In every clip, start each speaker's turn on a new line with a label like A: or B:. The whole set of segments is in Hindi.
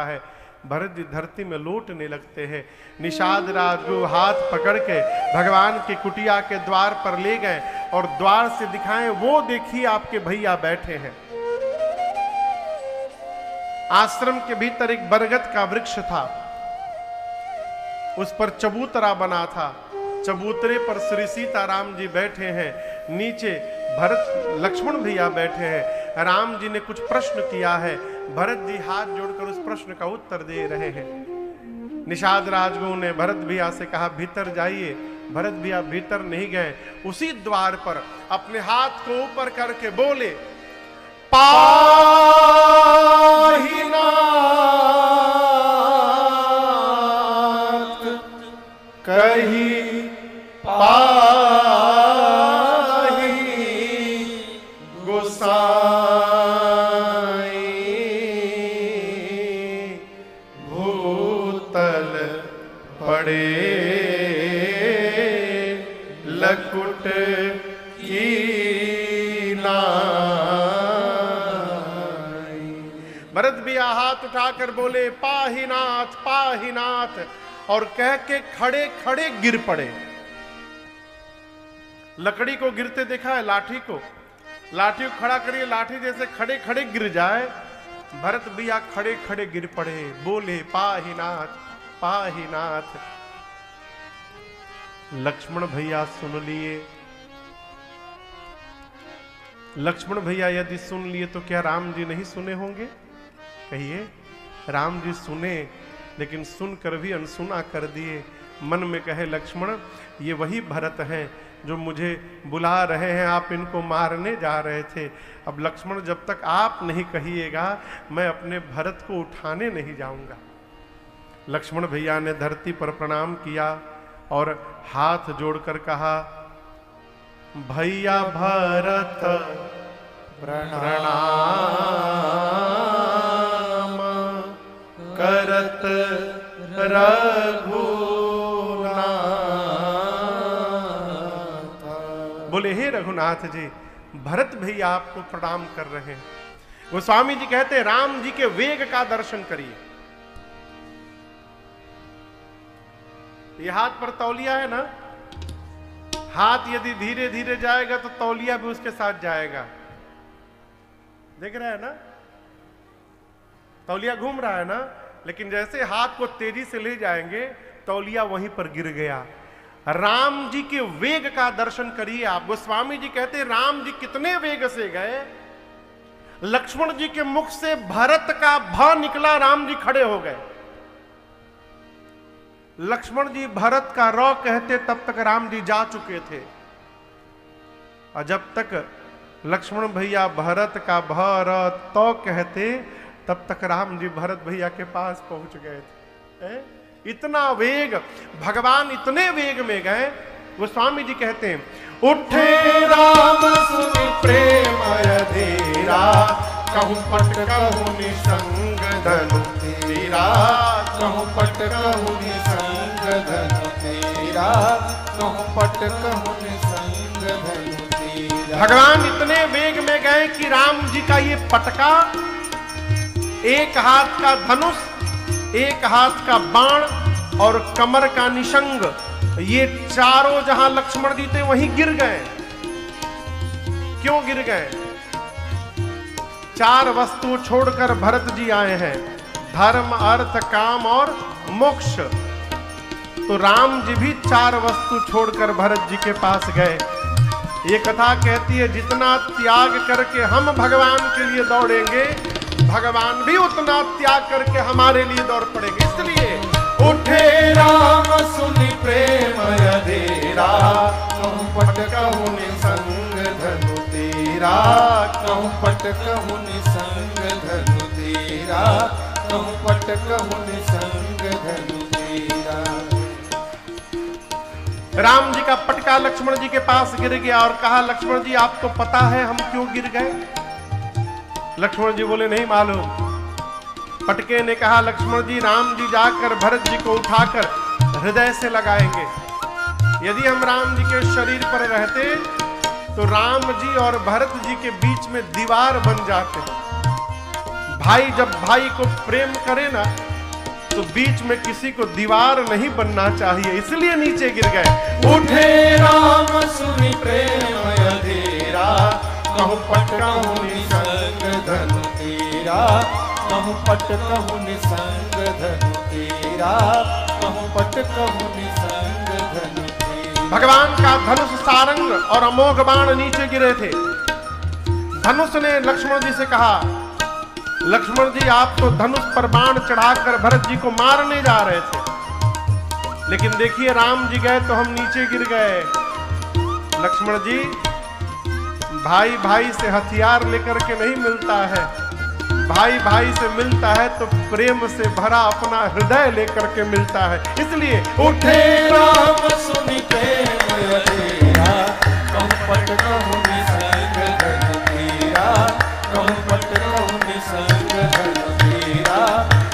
A: है। भरत जी धरती में लौटने लगते हैं। निषाद राजगुरु हाथ पकड़ के भगवान की कुटिया के द्वार पर ले गए और द्वार से दिखाएं, वो देखिए आपके भैया बैठे हैं। आश्रम के भीतर एक बरगद का वृक्ष था, उस पर चबूतरा बना था। चबूतरे पर श्री सीताराम जी बैठे हैं, नीचे भरत लक्ष्मण भैया बैठे हैं। राम जी ने कुछ प्रश्न किया है, भरत जी हाथ जोड़कर उस प्रश्न का उत्तर दे रहे हैं। निषाद राजगुरु ने भरत भैया से कहा भीतर जाइए। भरत भैया भीतर नहीं गए, उसी द्वार पर अपने हाथ को ऊपर करके बोले, पाहि नाथ कही पाहि गोसाई भूतल पड़े लकुट की नाई। भरत भैया हाथ उठाकर बोले पाहिनाथ पाहिनाथ, और कह के खड़े खड़े गिर पड़े। लकड़ी को गिरते देखा है, लाठी को खड़ा करिए, लाठी जैसे खड़े खड़े गिर जाए। भरत भैया खड़े खड़े गिर पड़े, बोले पाहिनाथ पाहिनाथ। लक्ष्मण भैया सुन लिए। लक्ष्मण भैया यदि सुन लिए तो क्या राम जी नहीं सुने होंगे? कहिए। राम जी सुने, लेकिन सुनकर भी अनसुना कर दिए। मन में कहे लक्ष्मण, ये वही भरत हैं जो मुझे बुला रहे हैं, आप इनको मारने जा रहे थे। अब लक्ष्मण जब तक आप नहीं कहिएगा मैं अपने भरत को उठाने नहीं जाऊंगा। लक्ष्मण भैया ने धरती पर प्रणाम किया और हाथ जोड़कर कहा, भैया भरत प्रणाम करत रघुनाथ। बोले हे रघुनाथ जी, भरत भैया आपको प्रणाम कर रहे हैं। गोस्वामी जी कहते हैं राम जी के वेग का दर्शन करिए। ये हाथ पर तौलिया है ना, हाथ यदि धीरे धीरे जाएगा तो तौलिया भी उसके साथ जाएगा। देख रहे हैं ना, तौलिया घूम रहा है ना, लेकिन जैसे हाथ को तेजी से ले जाएंगे तौलिया वहीं पर गिर गया। राम जी के वेग का दर्शन करिए आप। गोस्वामी जी कहते राम जी कितने वेग से गए, लक्ष्मण जी के मुख से भरत का भ निकला, राम जी खड़े हो गए। लक्ष्मण जी भरत का र कहते तब तक राम जी जा चुके थे, और जब तक लक्ष्मण भैया भरत का भ र तो कहते तब तक राम जी भरत भैया के पास पहुंच गए थे। इतना वेग, भगवान इतने वेग में गए। गोस्वामी जी कहते हैं उठे राम सुनि प्रेम अधीरा, कहूं पट कहूं निसंग धनु तेरा, कहूं पट कहूं निसंग धनु तेरा, कहूं पट कहूं निसंग धनु तेरा। भगवान इतने वेग में गए कि राम जी का ये पटका, एक हाथ का धनुष, एक हाथ का बाण और कमर का निशंग, ये चारों जहां लक्ष्मण जी थे वहीं गिर गए। क्यों गिर गए? चार वस्तु छोड़कर भरत जी आए हैं, धर्म अर्थ काम और मोक्ष। तो राम जी भी चार वस्तु छोड़कर भरत जी के पास गए। ये कथा कहती है जितना त्याग करके हम भगवान के लिए दौड़ेंगे, भगवान भी उतना त्याग करके हमारे लिए दौड़ पड़ेंगे। इसलिए उठे राम सुनि प्रेम अधीरा, कहूं पट कहूं निसंग धनु तेरा, कहूं पट कहूं निसंग धनु तेरा, कहूं पट कहूं निसंग धनु तेरा। राम जी का पटका लक्ष्मण जी के पास गिर गया और कहा लक्ष्मण जी आपको पता है हम क्यों गिर गए? लक्ष्मण जी बोले नहीं मालूम। पटके ने कहा लक्ष्मण जी राम जी जाकर भरत जी को उठाकर हृदय से लगाएंगे। यदि हम राम जी के शरीर पर रहते तो राम जी और भरत जी के बीच में दीवार बन जाते। भाई जब भाई को प्रेम करे ना तो बीच में किसी को दीवार नहीं बनना चाहिए, इसलिए नीचे गिर गए।
B: उठे राम सुनि प्रेम अधीरा, कहूँ पट कहूँ निसंग धनु तेरा, कहूँ पट कहूँ निसंग धनु तेरा, कहूँ पट कहूँ निसंग धनु तेरा।
A: भगवान का धनुष सारंग और अमोघ बाण नीचे गिरे थे। धनुष ने लक्ष्मण जी से कहा, लक्ष्मण जी आप तो धनुष पर बाण चढ़ाकर भरत जी को मारने जा रहे थे, लेकिन देखिए राम जी गए तो हम नीचे गिर गए। लक्ष्मण जी, भाई भाई से हथियार लेकर के नहीं मिलता है, भाई भाई से मिलता है तो प्रेम से भरा अपना हृदय लेकर के मिलता है। इसलिए
B: उठे राम सुनि प्रेम अधीरा, कहूँ पट कहूँ निसंग धनु तेरा, कहूँ पट कहूँ निसंग धनु तेरा,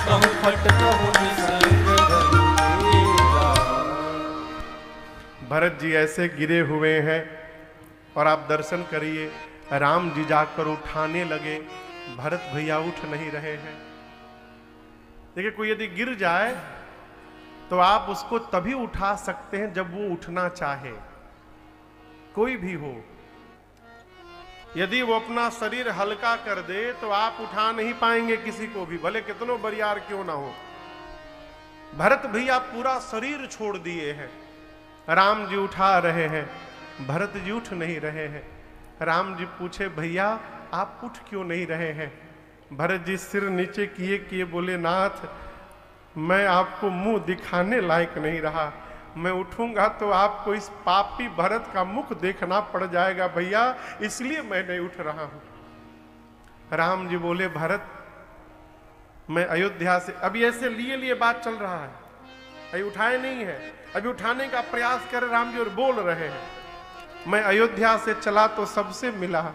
B: कहूँ पट कहूँ निसंग धनु तेरा।
A: भरत जी ऐसे गिरे हुए हैं और आप दर्शन करिए, राम जी जाकर उठाने लगे, भरत भैया उठ नहीं रहे हैं। देखिए कोई यदि गिर जाए तो आप उसको तभी उठा सकते हैं जब वो उठना चाहे, कोई भी हो। यदि वो अपना शरीर हल्का कर दे तो आप उठा नहीं पाएंगे किसी को भी, भले कितनों बरियार क्यों ना हो। भरत भैया पूरा शरीर छोड़ दिए हैं, राम जी उठा रहे हैं, भरत जी उठ नहीं रहे हैं। राम जी पूछे, भैया आप उठ क्यों नहीं रहे हैं? भरत जी सिर नीचे किए किए बोले, नाथ मैं आपको मुंह दिखाने लायक नहीं रहा, मैं उठूंगा तो आपको इस पापी भरत का मुख देखना पड़ जाएगा भैया, इसलिए मैं नहीं उठ रहा हूं। राम जी बोले, भरत मैं अयोध्या से, अभी ऐसे लिए लिए बात चल रहा है, अभी उठाए नहीं है, अभी उठाने का प्रयास कर राम जी और बोल रहे हैं, मैं अयोध्या से चला तो सबसे मिला,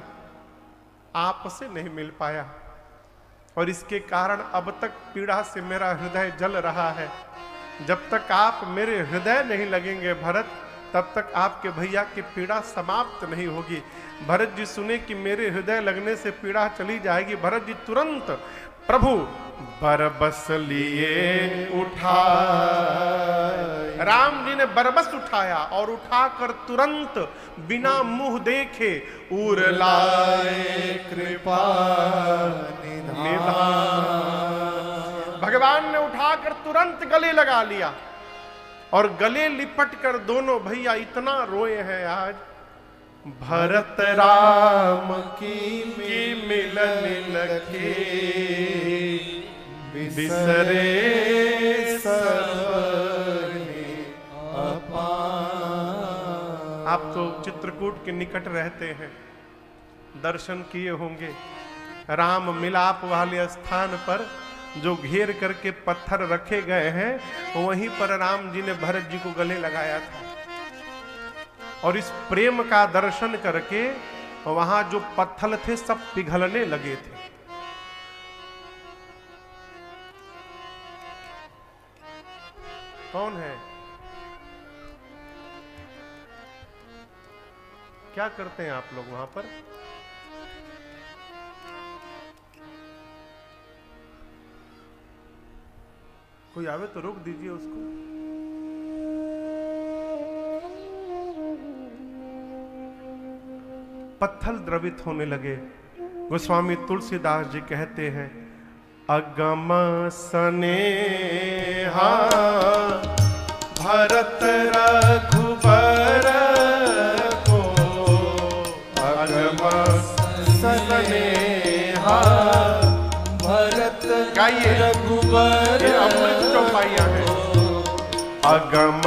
A: आपसे नहीं मिल पाया, और इसके कारण अब तक पीड़ा से मेरा हृदय जल रहा है। जब तक आप मेरे हृदय नहीं लगेंगे भरत, तब तक आपके भैया की पीड़ा समाप्त नहीं होगी। भरत जी सुने कि मेरे हृदय लगने से पीड़ा चली जाएगी, भरत जी तुरंत प्रभु बरबस लिए उठा, राम जी ने बरबस उठाया और उठाकर तुरंत बिना मुंह देखे उर लाए कृपा निधान। भगवान ने उठाकर तुरंत गले लगा लिया और गले लिपट कर दोनों भैया इतना रोए हैं आज, भरत राम की मिलन लखे बिसरे सबने अपार। आप तो चित्रकूट के निकट रहते हैं, दर्शन किए होंगे। राम मिलाप वाले स्थान पर जो घेर करके पत्थर रखे गए हैं, वहीं पर राम जी ने भरत जी को गले लगाया था, और इस प्रेम का दर्शन करके वहां जो पत्थर थे सब पिघलने लगे थे। कौन है? क्या करते हैं आप लोग वहां पर? कोई आवे तो रोक दीजिए उसको। पत्थर द्रवित होने लगे। गोस्वामी तुलसीदास जी कहते हैं, अगम सनेहा भरत रघुबर को, अगम सनेहा
B: भरत
A: गाइए,
B: रघुबर
A: अमृत चौपाइयां हैं। अगम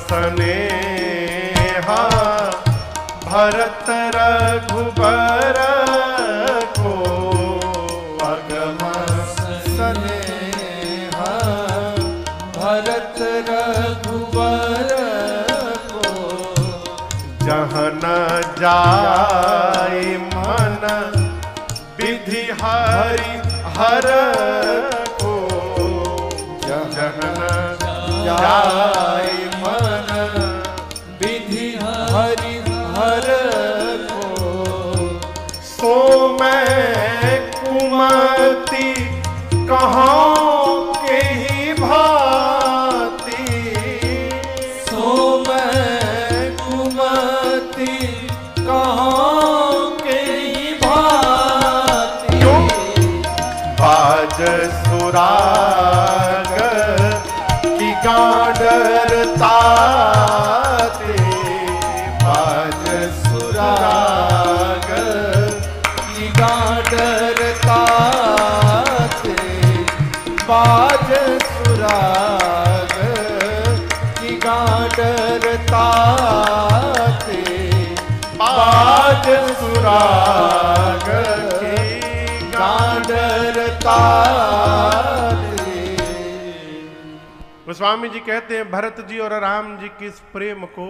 A: सनेहा भरत रघुबर को,
B: अगम सनेहा भरत रघुबर को,
A: जहाँ न जाए मन विधि हरि हर को, जहाँ न जाए
B: मन विधि हरि हर को,
A: सो मैं कुमति
B: बाज सुराग की गांडरता ते, बाज सुराग की गांडरता ते।
A: गोस्वामी जी कहते हैं भरत जी और राम जी की इस प्रेम को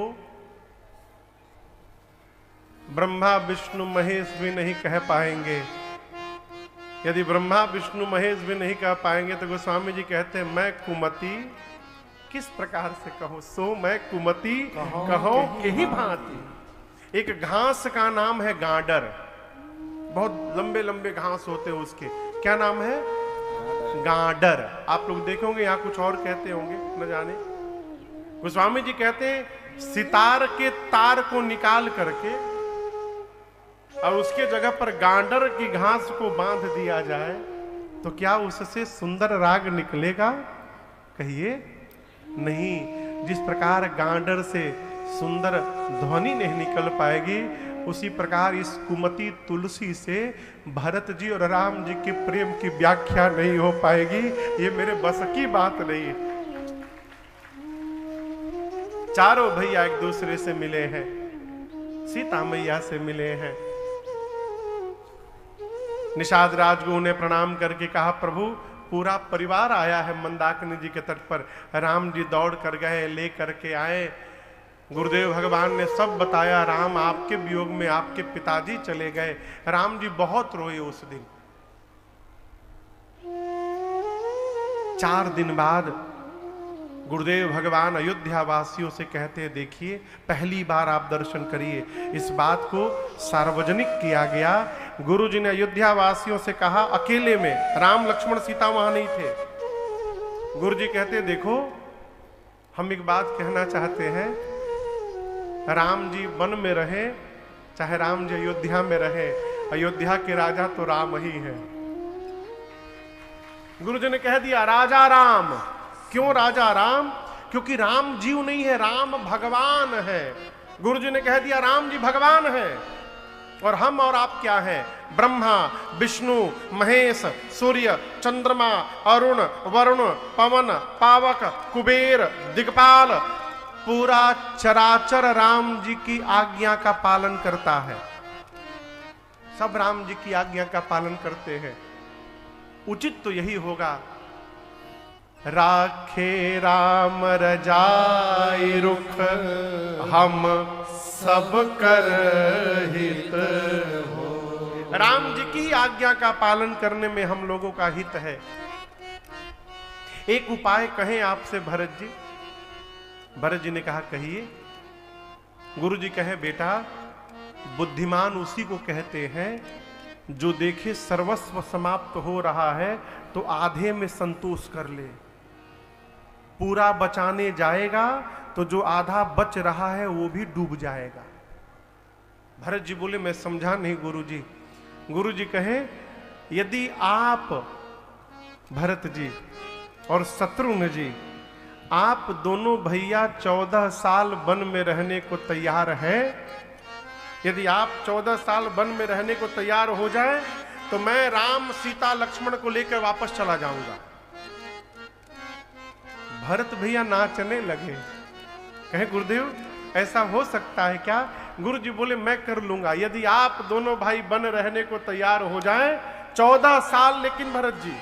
A: ब्रह्मा विष्णु महेश भी नहीं कह पाएंगे। यदि ब्रह्मा विष्णु महेश भी नहीं कह पाएंगे तो गोस्वामी जी कहते हैं मैं कुमति किस प्रकार से कहूं, सो मैं कुमति कहो के ही भांति। एक घास का नाम है गांडर, बहुत लंबे लंबे घास होते हैं उसके, क्या नाम है? गांडर। आप लोग देखोगे यहां कुछ और कहते होंगे न जाने। गोस्वामी जी कहते हैं सितार के तार को निकाल करके और उसके जगह पर गांडर की घास को बांध दिया जाए तो क्या उससे सुंदर राग निकलेगा? कहिए नहीं। जिस प्रकार गांडर से सुंदर ध्वनि नहीं निकल पाएगी, उसी प्रकार इस कुमति तुलसी से भरत जी और राम जी के प्रेम की व्याख्या नहीं हो पाएगी। ये मेरे बस की बात नहीं है। चारों भैया एक दूसरे से मिले हैं, सीता मैया से मिले हैं। निषाद राज को उन्हें प्रणाम करके कहा प्रभु पूरा परिवार आया है मंदाकिनी जी के तट पर। राम जी दौड़ कर गए, ले करके आए। गुरुदेव भगवान ने सब बताया। राम आपके वियोग में आपके पिताजी चले गए। राम जी बहुत रोए उस दिन। 4 दिन बाद गुरुदेव भगवान अयोध्या वासियों से कहते हैं देखिए पहली बार आप दर्शन करिए। इस बात को सार्वजनिक किया गया। गुरु जी ने अयोध्या वासियों से कहा अकेले में, राम लक्ष्मण सीता वहां नहीं थे। गुरु जी कहते देखो हम एक बात कहना चाहते हैं, राम जी वन में रहे चाहे राम जी अयोध्या में रहे, अयोध्या के राजा तो राम ही है। गुरु जी ने कह दिया राजा राम। क्यों राजा राम? क्योंकि राम जीव नहीं है, राम भगवान है। गुरु जी ने कह दिया राम जी भगवान है और हम और आप क्या हैं? ब्रह्मा विष्णु महेश सूर्य चंद्रमा अरुण वरुण पवन पावक कुबेर दिक्पाल, पूरा चराचर राम जी की आज्ञा का पालन करता है। सब राम जी की आज्ञा का पालन करते हैं। उचित तो यही होगा राखे राम रजाई रुख हम सब कर हित हो। राम जी की आज्ञा का पालन करने में हम लोगों का हित है। एक उपाय कहें आपसे भरत जी। भरत जी ने कहा कहिए। गुरु जी कहे बेटा बुद्धिमान उसी को कहते हैं जो देखे सर्वस्व समाप्त हो रहा है तो आधे में संतोष कर ले। पूरा बचाने जाएगा तो जो आधा बच रहा है वो भी डूब जाएगा। भरत जी बोले मैं समझा नहीं गुरु जी। गुरु जी कहे यदि आप भरत जी और शत्रुघ्न जी आप दोनों भैया 14 साल वन में रहने को तैयार है, यदि आप 14 साल वन में रहने को तैयार हो जाए तो मैं राम सीता लक्ष्मण को लेकर वापस चला जाऊंगा। भरत भैया नाचने लगे, कहे गुरुदेव ऐसा हो सकता है क्या? गुरु जी बोले मैं कर लूंगा यदि आप दोनों भाई बन रहने को तैयार हो जाएं 14 साल। लेकिन भरत जी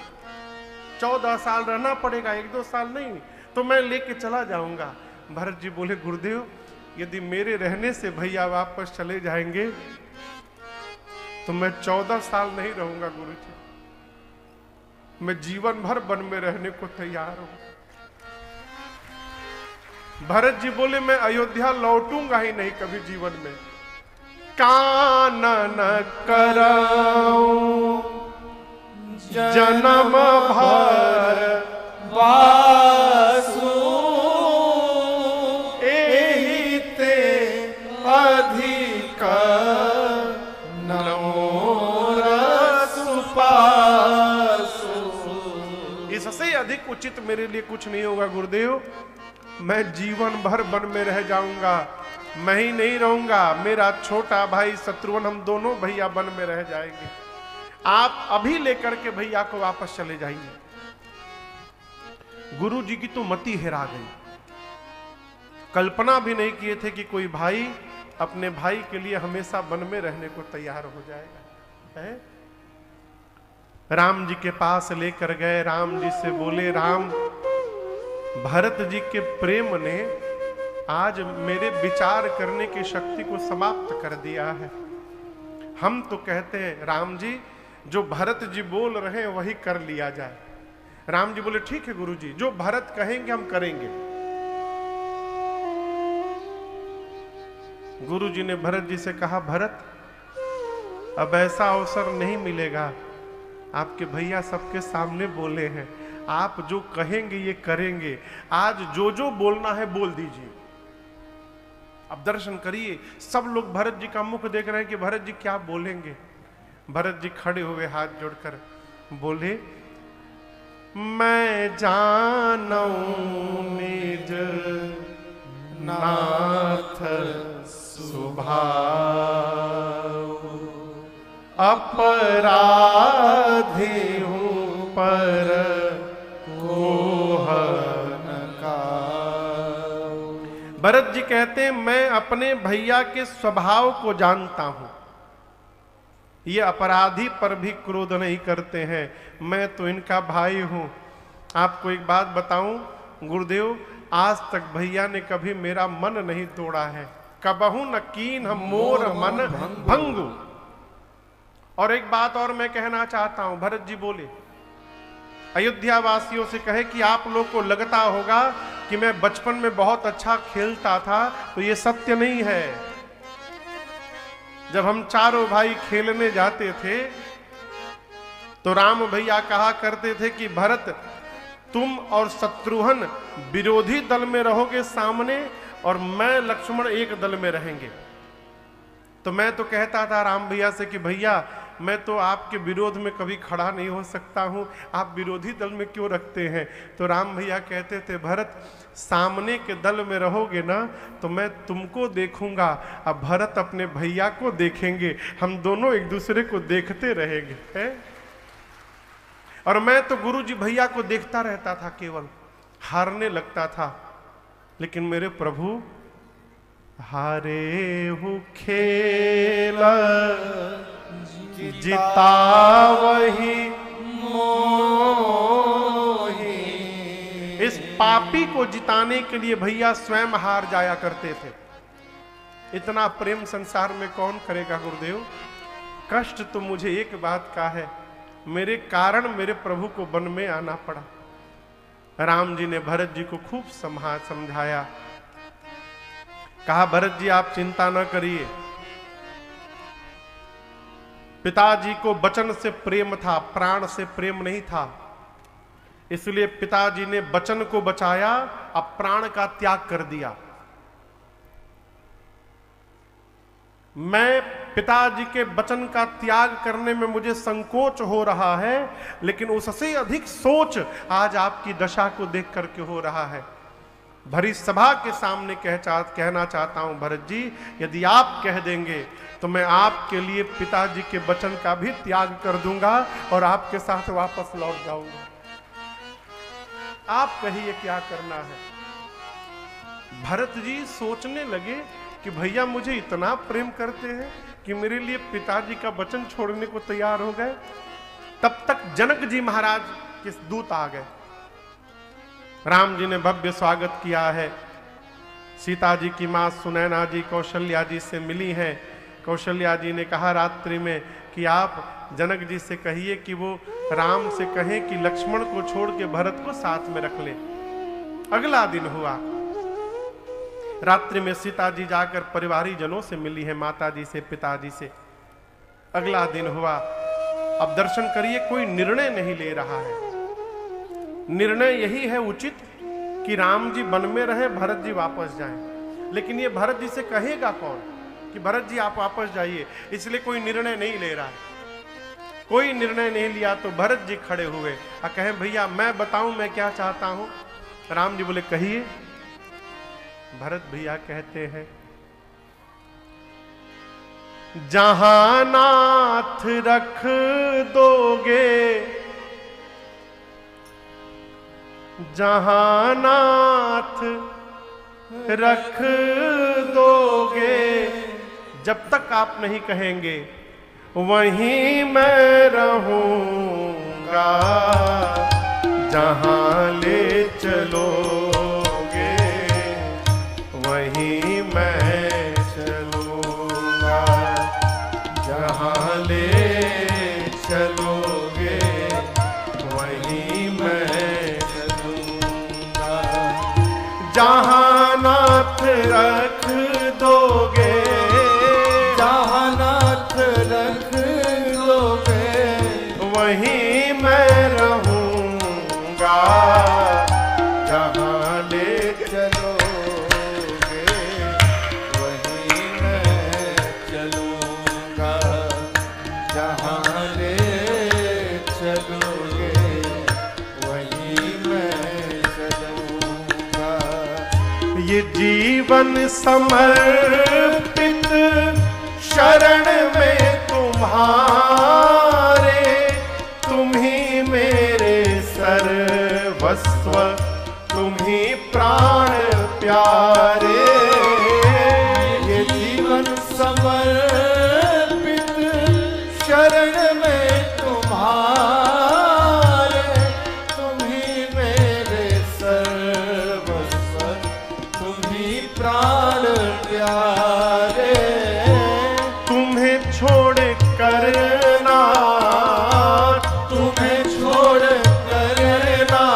A: 14 साल रहना पड़ेगा, 1-2 साल नहीं, तो मैं लेके चला जाऊंगा। भरत जी बोले गुरुदेव यदि मेरे रहने से भैया वापस चले जाएंगे तो मैं 14 साल नहीं रहूंगा गुरु जी, मैं जीवन भर वन में रहने को तैयार हूं। भरत जी बोले मैं अयोध्या लौटूंगा ही नहीं कभी जीवन में। कानन कराऊं जन्म भर
B: वासु
A: एहि ते
B: अधिक नमोरसु पासु।
A: इससे अधिक उचित मेरे लिए कुछ नहीं होगा गुरुदेव। मैं जीवन भर वन में रह जाऊंगा, मैं ही नहीं रहूंगा, मेरा छोटा भाई शत्रुघ्न, हम दोनों भैया वन में रह जाएंगे। आप अभी लेकर के भैया को वापस चले जाइए। गुरु जी की तो मति हेरा गई। कल्पना भी नहीं किए थे कि कोई भाई अपने भाई के लिए हमेशा वन में रहने को तैयार हो जाएगा है? राम जी के पास लेकर गए, राम जी से बोले, राम, भरत जी के प्रेम ने आज मेरे विचार करने की शक्ति को समाप्त कर दिया है। हम तो कहते हैं राम जी, जो भरत जी बोल रहे हैं वही कर लिया जाए। राम जी बोले, ठीक है गुरु जी, जो भरत कहेंगे हम करेंगे। गुरु जी ने भरत जी से कहा, भरत, अब ऐसा अवसर नहीं मिलेगा। आपके भैया सबके सामने बोले हैं, आप जो कहेंगे ये करेंगे। आज जो जो बोलना है बोल दीजिए। अब दर्शन करिए, सब लोग भरत जी का मुख देख रहे हैं कि भरत जी क्या बोलेंगे। भरत जी खड़े हुए हाथ जोड़कर बोले, मैं जानूं निज नाथ स्वभाव, अपराधी हूं पर कोहन का। भरत जी कहते हैं, मैं अपने भैया के स्वभाव को जानता हूं। ये अपराधी पर भी क्रोध नहीं करते हैं, मैं तो इनका भाई हूं। आपको एक बात बताऊं गुरुदेव, आज तक भैया ने कभी मेरा मन नहीं तोड़ा है। कबहू न कीन हम मोर मन भंगु। और एक बात और मैं कहना चाहता हूं, भरत जी बोले, अयोध्या वासियों से कहे कि आप लोग को लगता होगा कि मैं बचपन में बहुत अच्छा खेलता था, तो ये सत्य नहीं है। जब हम चारों भाई खेलने जाते थे तो राम भैया कहा करते थे कि भरत, तुम और शत्रुघ्न विरोधी दल में रहोगे सामने, और मैं लक्ष्मण एक दल में रहेंगे। तो मैं तो कहता था राम भैया से कि भैया, मैं तो आपके विरोध में कभी खड़ा नहीं हो सकता हूं, आप विरोधी दल में क्यों रखते हैं? तो राम भैया कहते थे, भरत, सामने के दल में रहोगे ना तो मैं तुमको देखूंगा, अब भरत अपने भैया को देखेंगे, हम दोनों एक दूसरे को देखते रहेंगे है? और मैं तो गुरुजी भैया को देखता रहता था, केवल हारने लगता था। लेकिन मेरे प्रभु, हारे हूं खेल जीता वही मोही। इस पापी को जिताने के लिए भैया स्वयं हार जाया करते थे। इतना प्रेम संसार में कौन करेगा गुरुदेव? कष्ट तो मुझे एक बात का है, मेरे कारण मेरे प्रभु को वन में आना पड़ा। राम जी ने भरत जी को खूब समझाया, कहा, भरत जी आप चिंता न करिए, पिताजी को वचन से प्रेम था, प्राण से प्रेम नहीं था, इसलिए पिताजी ने वचन को बचाया, अब प्राण का त्याग कर दिया। मैं पिताजी के वचन का त्याग करने में मुझे संकोच हो रहा है, लेकिन उससे अधिक सोच आज आपकी दशा को देख करके हो रहा है। भरी सभा के सामने कहना चाहता हूं भरत जी, यदि आप कह देंगे तो मैं आपके लिए पिताजी के वचन का भी त्याग कर दूंगा और आपके साथ वापस लौट जाऊंगा। आप कहिए क्या करना है? भरत जी सोचने लगे कि भैया मुझे इतना प्रेम करते हैं कि मेरे लिए पिताजी का वचन छोड़ने को तैयार हो गए। तब तक जनक जी महाराज के दूत आ गए। राम जी ने भव्य स्वागत किया है। सीता जी की मां सुनैना जी कौशल्या जी से मिली हैं। कौशल्या जी ने कहा रात्रि में कि आप जनक जी से कहिए कि वो राम से कहें कि लक्ष्मण को छोड़ के भरत को साथ में रख ले। अगला दिन हुआ, रात्रि में सीता जी जाकर परिवारी जनों से मिली है, माता जी से, पिताजी से। अगला दिन हुआ, अब दर्शन करिए, कोई निर्णय नहीं ले रहा है। निर्णय यही है उचित कि राम जी वन में रहे, भरत जी वापस जाएं। लेकिन ये भरत जी से कहेगा कौन कि भरत जी आप वापस जाइए? इसलिए कोई निर्णय नहीं ले रहा है। कोई निर्णय नहीं लिया तो भरत जी खड़े हुए और कहें, भैया मैं बताऊं मैं क्या चाहता हूं? राम जी बोले, कहिए। भरत भैया कहते हैं, जहां नाथ रख दोगे जहां नाथ रख दोगे, जब तक आप नहीं कहेंगे वहीं मैं रहूंगा, जहां ले चलोगे वहीं मैं चलूंगा, जहां ले चलोगे वहीं मैं चलूंगा, जहां नाथ रख दोगे,
B: जहाँ नाथ रख दोगे
A: वहीं मैं रहूंगा, जहां ले
B: चलोगे वहीं मैं चलूँगा, जहाँ ले चलोगे वहीं मैं चलूँगा।
A: ये जीवन समर्पित शरण में तुम्हारे, तुम ही मेरे सर्वस्व, तुम ही प्राण प्यारे,
B: ये जीवन समर्पित शरण में तुम्हारे, तुम ही मेरे सर्वस्व, तुम ही प्राण प्यारे,
A: तुम्हें छोड़ कर ना,
B: तुम्हें छोड़ कर ना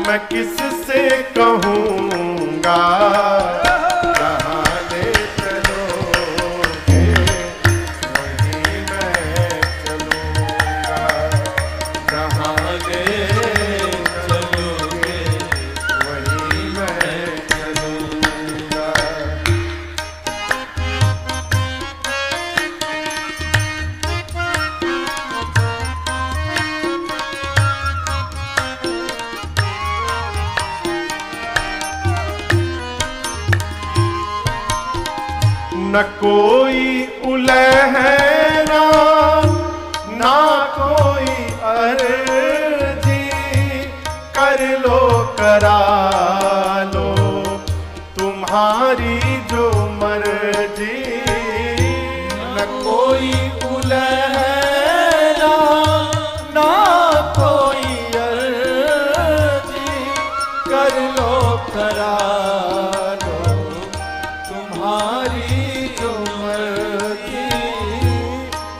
A: मैं किससे कहूँगा, जहाँ ले चलोगे वहीं मैं चलूँगा, जहाँ ले चलोगे वहीं मैं चलूँगा। न कोई उलहना ना कोई अर्जी, कर लो करा लो तुम्हारी जो मर्जी,
B: न कोई उलहना ना कोई अर्जी, कर लो करा लो तुम्हारी जो मर्जी,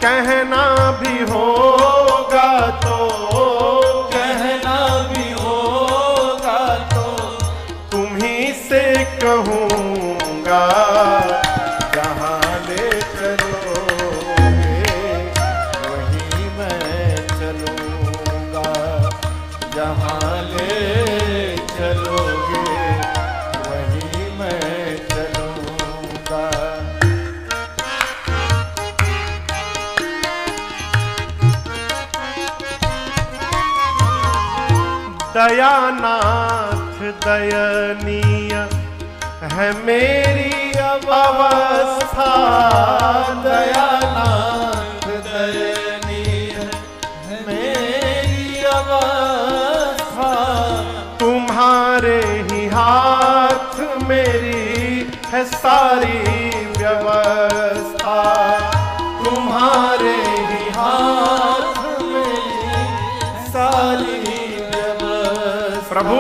A: कहना भी होगा तो,
B: कहना भी होगा तो
A: तुम्ही से कहूँगा, जहाँ ले चलोगे
B: वहीं मैं चलूँगा, जहाँ ले चलोगे वहीं मैं चलूँगा।
A: दयानाथ दयनीय है मेरी अवस्था,
B: दयानाथ दयनीय है मेरी अवस्था,
A: तुम्हारे ही हाथ मेरी है सारी व्यवस्था,
B: तुम्हारे ही हाथ मेरी सारी व्यवस्था।
A: प्रभु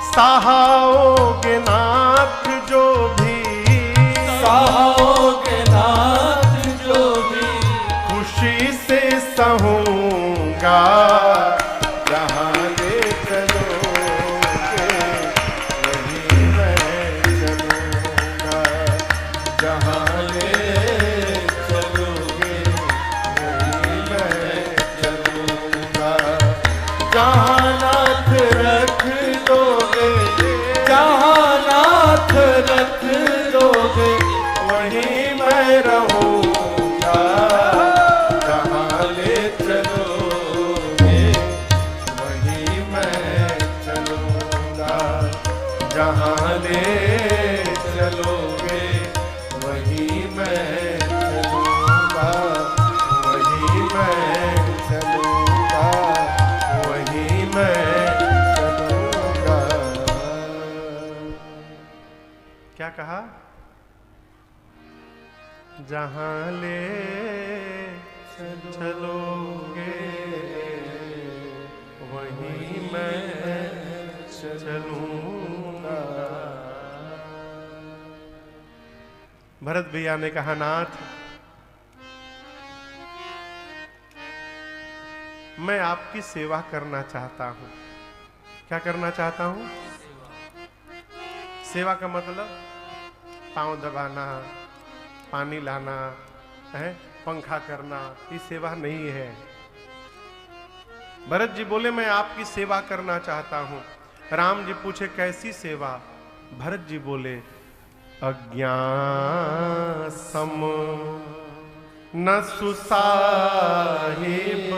A: सहाओगे नाथ जो भी,
B: सहाओगे नाथ जो भी
A: खुशी से सहूँगा, जहाँ ले चलोगे वहीं मैं चलूँगा,
B: जहाँ ले चलोगे वहीं मैं चलूँगा, जहाँ नाथ रख दोगे, जहाँ नाथ रख दोगे
A: वहीं मैं रहूँगा,
B: जहाँ ले चलोगे वहीं मैं चलूँगा,
A: जहाँ ले
B: चलोगे वहीं मैं चलूँगा, वहीं मैं चलूँगा,
A: वहीं मैं क्या कहा? जहां ले चलोगे वहीं मैं चलूंगा। भरत भैया ने कहा, नाथ मैं आपकी सेवा करना चाहता हूं। क्या करना चाहता हूं? सेवा का मतलब पांव दबाना, पानी लाना है, पंखा करना, ये सेवा नहीं है। भरत जी बोले मैं आपकी सेवा करना चाहता हूं। राम जी पूछे कैसी सेवा? भरत जी बोले अज्ञान सम न सुसाहिब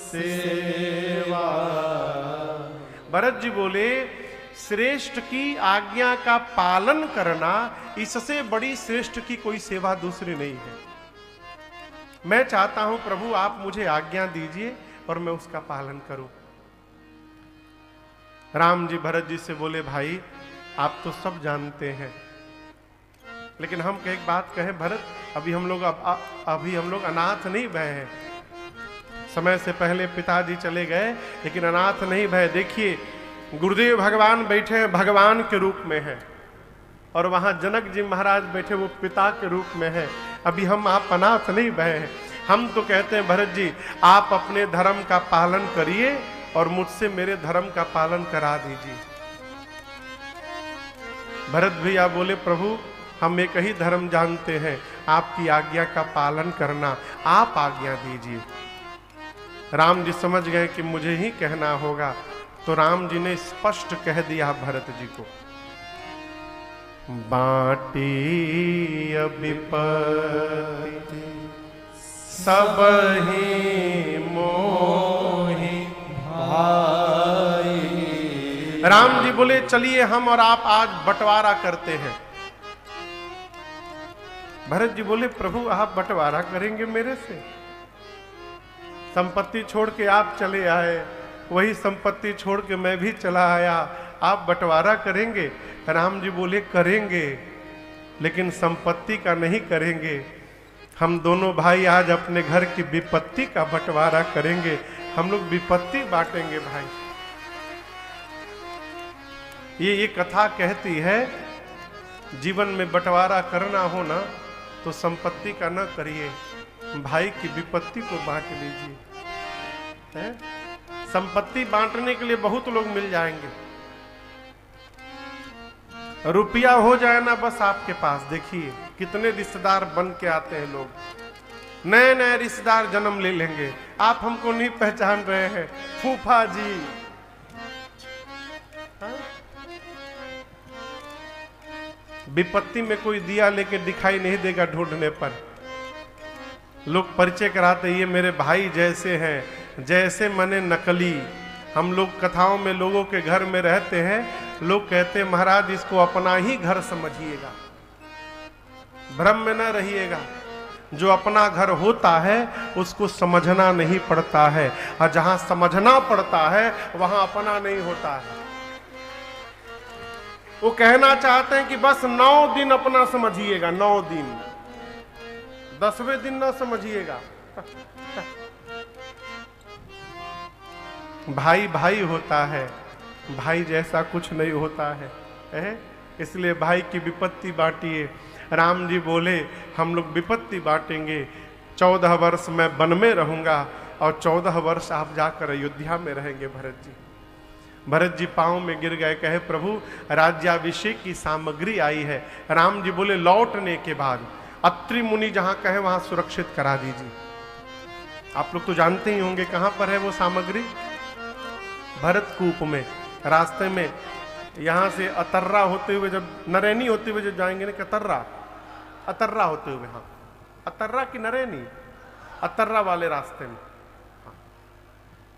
A: सेवा। भरत जी बोले श्रेष्ठ की आज्ञा का पालन करना, इससे बड़ी श्रेष्ठ की कोई सेवा दूसरी नहीं है। मैं चाहता हूं प्रभु आप मुझे आज्ञा दीजिए और मैं उसका पालन करूं। राम जी भरत जी से बोले भाई आप तो सब जानते हैं, लेकिन हम एक बात कहें भरत, अभी हम लोग अनाथ नहीं भय हैं। समय से पहले पिताजी चले गए, लेकिन अनाथ नहीं भय। देखिए गुरुदेव भगवान बैठे हैं, भगवान के रूप में है, और वहां जनक जी महाराज बैठे, वो पिता के रूप में है। अभी हम आप अनाथ नहीं भय हैं। हम तो कहते हैं भरत जी आप अपने धर्म का पालन करिए और मुझसे मेरे धर्म का पालन करा दीजिए। भरत भैया बोले प्रभु हम एक ही धर्म जानते हैं, आपकी आज्ञा का पालन करना, आप आज्ञा दीजिए। राम जी समझ गए कि मुझे ही कहना होगा, तो राम जी ने स्पष्ट कह दिया भरत जी को, बाटी अबिपति सब ही मोहि भाई। राम जी बोले चलिए हम और आप आज बंटवारा करते हैं। भरत जी बोले प्रभु आप बंटवारा करेंगे मेरे से? संपत्ति छोड़ के आप चले आए, वही संपत्ति छोड़ के मैं भी चला आया, आप बंटवारा करेंगे? राम जी बोले करेंगे, लेकिन संपत्ति का नहीं करेंगे। हम दोनों भाई आज अपने घर की विपत्ति का बंटवारा करेंगे। हम लोग विपत्ति बांटेंगे भाई। ये कथा कहती है जीवन में बंटवारा करना हो ना तो संपत्ति का न करिए, भाई की विपत्ति को बांट लीजिए। संपत्ति बांटने के लिए बहुत लोग मिल जाएंगे, रुपया हो जाए ना बस आपके पास। देखिए कितने रिश्तेदार बन के आते हैं लोग, नए नए रिश्तेदार जन्म ले लेंगे। आप हमको नहीं पहचान रहे हैं, फूफा जी। विपत्ति में कोई दिया लेके दिखाई नहीं देगा, ढूंढने पर लोग परिचय कराते, ये मेरे भाई जैसे हैं, जैसे मने नकली। हम लोग कथाओं में लोगों के घर में रहते हैं, लोग कहते हैं महाराज इसको अपना ही घर समझिएगा, भ्रम में न रहिएगा। जो अपना घर होता है उसको समझना नहीं पड़ता है, और जहां समझना पड़ता है वहां अपना नहीं होता है। वो कहना चाहते हैं कि बस 9 दिन अपना समझिएगा, 9 दिन, 10वें दिन ना समझिएगा। भाई भाई होता है, भाई जैसा कुछ नहीं होता है। इसलिए भाई की विपत्ति बांटिए। राम जी बोले हम लोग विपत्ति बांटेंगे। 14 वर्ष मैं वन में रहूंगा और 14 वर्ष आप जाकर अयोध्या में रहेंगे भरत जी। भरत जी पांव में गिर गए, कहे प्रभु राज्याभिषेक की सामग्री आई है। राम जी बोले लौटने के बाद अत्रि मुनि जहां कहे वहां सुरक्षित करा दीजिए। आप लोग तो जानते ही होंगे कहां पर है वो सामग्री, भरतकूप में। रास्ते में यहां से अतर्रा होते हुए, जब नरैनी होते हुए जब जाएंगे ना, अतर्रा होते हुए, हाँ अतर्रा की नरैनी, अतर्रा वाले रास्ते में,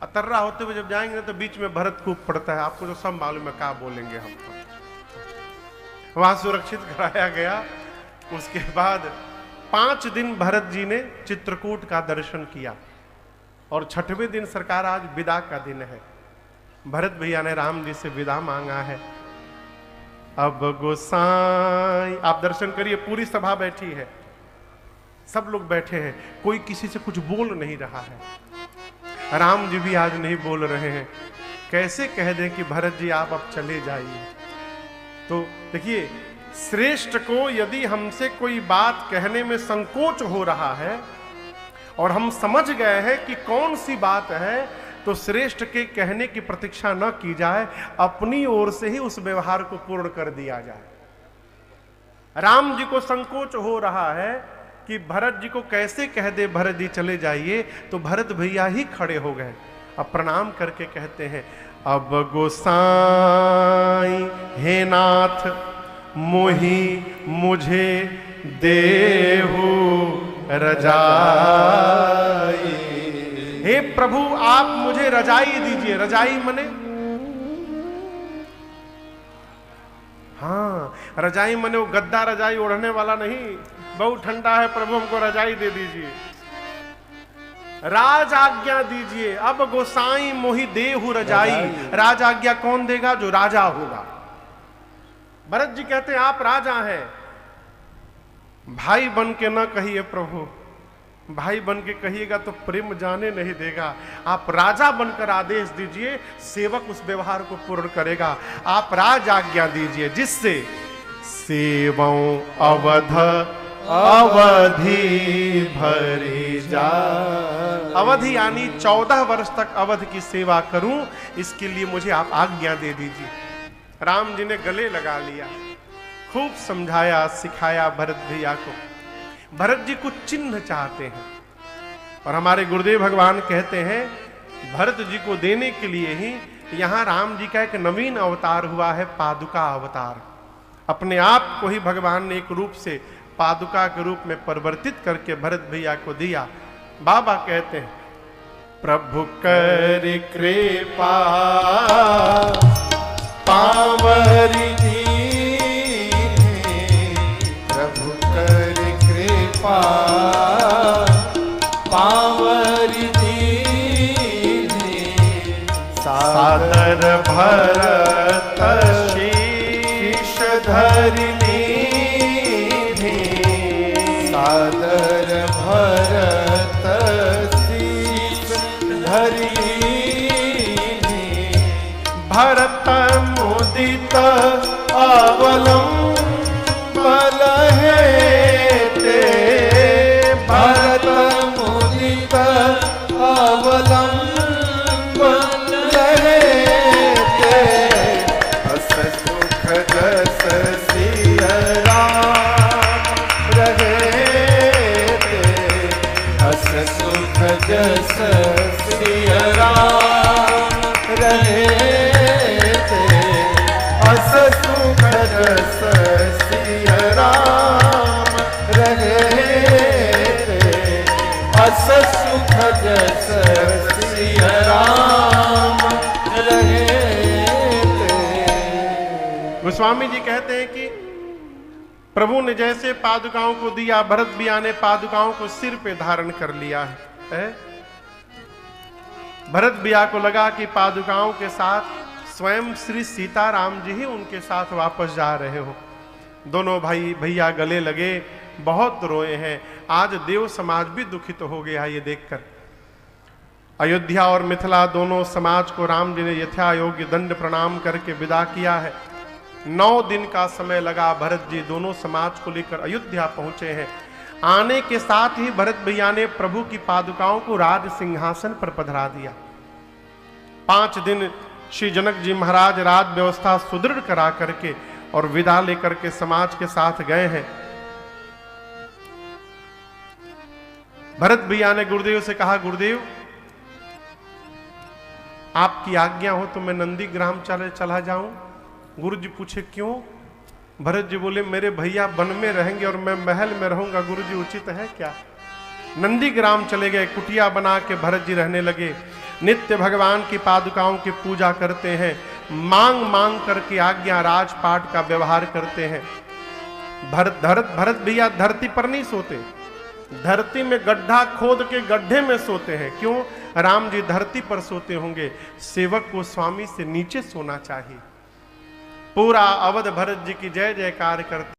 A: अतर्रा होते हुए जब जाएंगे तो बीच में भरतकूप पड़ता है। आपको जो सब मालूम है, क्या बोलेंगे हम। वहां सुरक्षित कराया गया। उसके बाद 5 दिन भरत जी ने चित्रकूट का दर्शन किया, और 6वें दिन सरकार आज विदा का दिन है। भरत भैया ने राम जी से विदा मांगा है। अब गोसाई। आप दर्शन करिए, पूरी सभा बैठी है, सब लोग बैठे हैं, कोई किसी से कुछ बोल नहीं रहा है। राम जी भी आज नहीं बोल रहे हैं। कैसे कह दें कि भरत जी आप अब चले जाइए। तो देखिए, श्रेष्ठ को यदि हमसे कोई बात कहने में संकोच हो रहा है और हम समझ गए हैं कि कौन सी बात है, तो श्रेष्ठ के कहने की प्रतीक्षा न की जाए, अपनी ओर से ही उस व्यवहार को पूर्ण कर दिया जाए। राम जी को संकोच हो रहा है कि भरत जी को कैसे कह दे भरत जी चले जाइए, तो भरत भैया ही खड़े हो गए। अब प्रणाम करके कहते हैं, अब गोसाई हे नाथ मोहि मुझे देहु रजाई। हे प्रभु आप मुझे रजाई दीजिए। रजाई मने, हाँ रजाई मने वो गद्दा रजाई ओढ़ने वाला नहीं, बहुत ठंडा है प्रभु हमको रजाई दे दीजिए, राज आज्ञा दीजिए। अब गोसाई मोहि देहु रजाई। राज आज्ञा कौन देगा? जो राजा होगा। भरत जी कहते हैं आप राजा हैं, भाई बन के ना कहिए प्रभु, भाई बन के कहिएगा तो प्रेम जाने नहीं देगा। आप राजा बनकर आदेश दीजिए, सेवक उस व्यवहार को पूर्ण करेगा। आप राज आज्ञा दीजिए जिससे सेवों अवध अवधि भरी जा। अवधि यानी 14 वर्ष तक अवध की सेवा करूं, इसके लिए मुझे आप आज्ञा दे दीजिए। राम जी ने गले लगा लिया, खूब समझाया सिखाया भरत भैया को। भरत जी कुछ चिन्ह चाहते हैं और हमारे गुरुदेव भगवान कहते हैं भरत जी को देने के लिए ही यहां राम जी का एक नवीन अवतार हुआ है, पादुका अवतार। अपने आप को ही भगवान ने एक रूप से पादुका के रूप में परिवर्तित करके भरत भैया को दिया। बाबा कहते हैं प्रभु कर कृपा पावरी
B: प्रभु कर कृपा पावरी
A: सादर भरत शीश धरनी,
B: सादर भरत शीश धरनी।
A: भरत मुदित अवलंबन हेते,
B: भरत मुदित अवलंबन हेते। अस सुख जस सिय राम रहेते, अस सुख जस सिय राम रहेते, अस सुख जस सिय राम रहेते, अस सुख जस सिय राम रहेते।
A: गोस्वामी जी कहते हैं कि प्रभु ने जैसे पादुकाओं को दिया, भरत भैया ने पादुकाओं को सिर पे धारण कर लिया है। भरत भैया को लगा कि पादुकाओं के साथ स्वयं श्री सीताराम जी ही उनके साथ वापस जा रहे हो। दोनों भाई भैया गले लगे, बहुत रोए हैं। आज देव समाज भी दुखित हो गया ये देखकर। अयोध्या और मिथिला दोनों समाज को राम जी ने यथायोग्य दंड प्रणाम करके विदा किया है। 9 दिन का समय लगा। भरत जी दोनों समाज को लेकर अयोध्या पहुंचे हैं। आने के साथ ही भरत भैया ने प्रभु की पादुकाओं को राज सिंहासन पर पधरा दिया। 5 दिन श्री जनक जी महाराज राज व्यवस्था सुदृढ़ करा करके और विदा लेकर के समाज के साथ गए हैं। भरत भैया ने गुरुदेव से कहा, गुरुदेव आपकी आज्ञा हो तो मैं नंदीग्राम चला जाऊं। गुरु जी पूछे क्यों? भरत जी बोले मेरे भैया वन में रहेंगे और मैं महल में रहूंगा, गुरु जी उचित है क्या? नंदीग्राम चले गए, कुटिया बना के भरत जी रहने लगे। नित्य भगवान की पादुकाओं की पूजा करते हैं, मांग मांग करके आज्ञा राजपाट का व्यवहार करते हैं। भरत भैया धरती पर नहीं सोते, धरती में गड्ढा खोद के गड्ढे में सोते हैं। क्यों? राम जी धरती पर सोते होंगे, सेवक को स्वामी से नीचे सोना चाहिए। पूरा अवध भरत जी की जय जयकार करते।